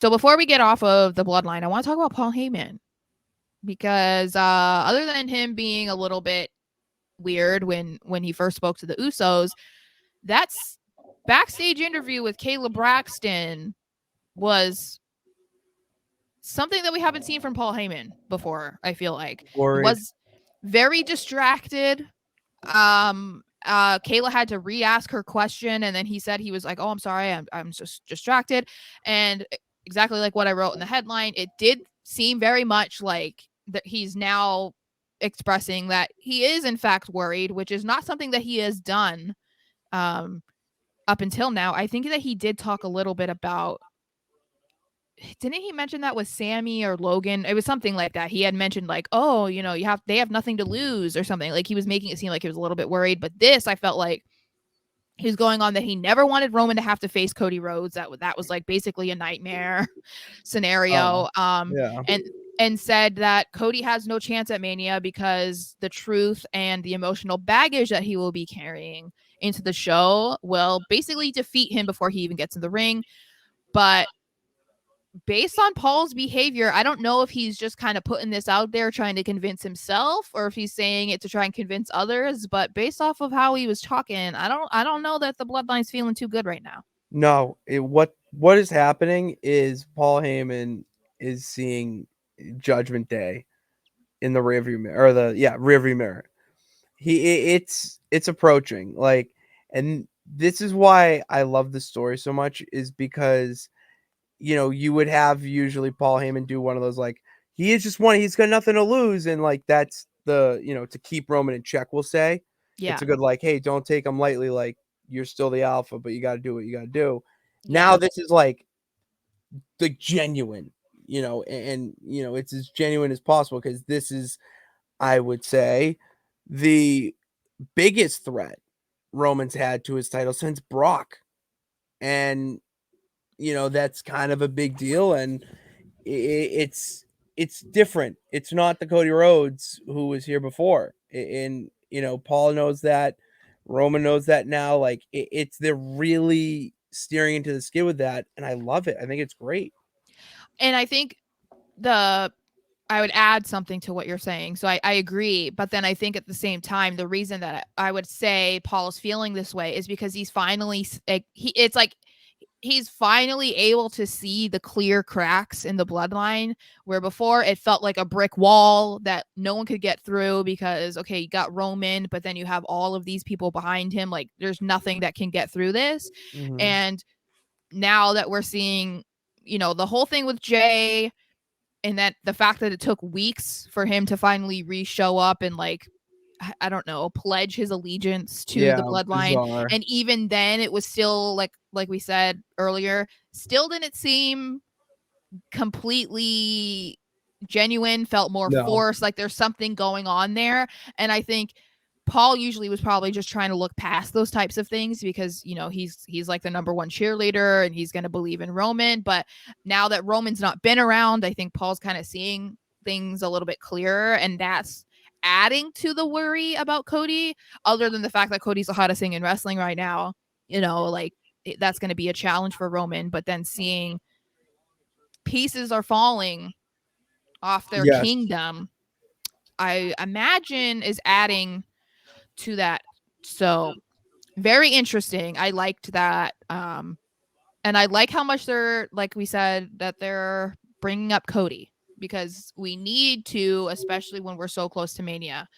So before we get off of the Bloodline, I want to talk about Paul Heyman because other than him being a little bit weird when he first spoke to the Usos, that's backstage interview with Kayla Braxton was something that we haven't seen from Paul Heyman before. I feel like he Worried. was very distracted. Kayla had to re-ask her question, and then he said he was like, "Oh, I'm sorry, I'm just distracted," and exactly like what I wrote in the headline, it did seem very much like that he's now expressing that he is in fact worried, which is not something that he has done um up until now. I think that he did talk a little bit about, didn't he mention that with Sammy or Logan? It was something like that. He had mentioned like, oh, they have nothing to lose or something. Like he was making it seem like he was a little bit worried. But this, I felt like he was going on that he never wanted Roman to have to face Cody Rhodes. That was like basically a nightmare scenario. Yeah. And said that Cody has no chance at Mania because the truth and the emotional baggage that he will be carrying into the show will basically defeat him before he even gets in the ring. But based on Paul's behavior, I don't know if he's just kind of putting this out there trying to convince himself or if he's saying it to try and convince others, but based off of how he was talking, I don't know that the bloodline's feeling too good right now. No, what is happening is Paul Heyman is seeing Judgment Day in the rearview mirror, or rearview mirror. It's approaching, like, and this is why I love the story so much, is because you would have usually Paul Heyman do one of those, like, he is just one, he's got nothing to lose, and like that's the to keep Roman in check. We'll say it's Yeah. a good, like, hey, don't take him lightly, like you're still the alpha, but you got to do what you got to do. Yeah. Now this is like the genuine, and it's as genuine as possible, because this is, I would say, the biggest threat Roman's had to his title since Brock, and that's kind of a big deal, and it's different. It's not the Cody Rhodes who was here before, and Paul knows that, Roman knows that now. Like, they're really steering into the skid with that, and I love it. I think it's great. And I think the I would add something to what you're saying. So I agree. But then I think at the same time, the reason that I would say Paul is feeling this way is because he's finally, like, it's like he's finally able to see the clear cracks in the bloodline, where before it felt like a brick wall that no one could get through because, okay, you got Roman, but then you have all of these people behind him. Like, there's nothing that can get through this. Mm-hmm. And now that we're seeing, the whole thing with Jay, and that the fact that it took weeks for him to finally re-show up and, like, I don't know, pledge his allegiance to Yeah, the bloodline. bizarre. And even then it was still like we said earlier, still didn't seem completely genuine, felt more No. forced, like there's something going on there. And I think Paul usually was probably just trying to look past those types of things because, he's like the number one cheerleader and he's going to believe in Roman. But now that Roman's not been around, I think Paul's kind of seeing things a little bit clearer. And that's adding to the worry about Cody, other than the fact that Cody's the hottest thing in wrestling right now. Like, that's going to be a challenge for Roman. But then seeing pieces are falling off their Yes. kingdom, I imagine is adding to that. So very interesting. I liked that. And I like how much they're, like we said, that they're bringing up Cody, because we need to, especially when we're so close to Mania.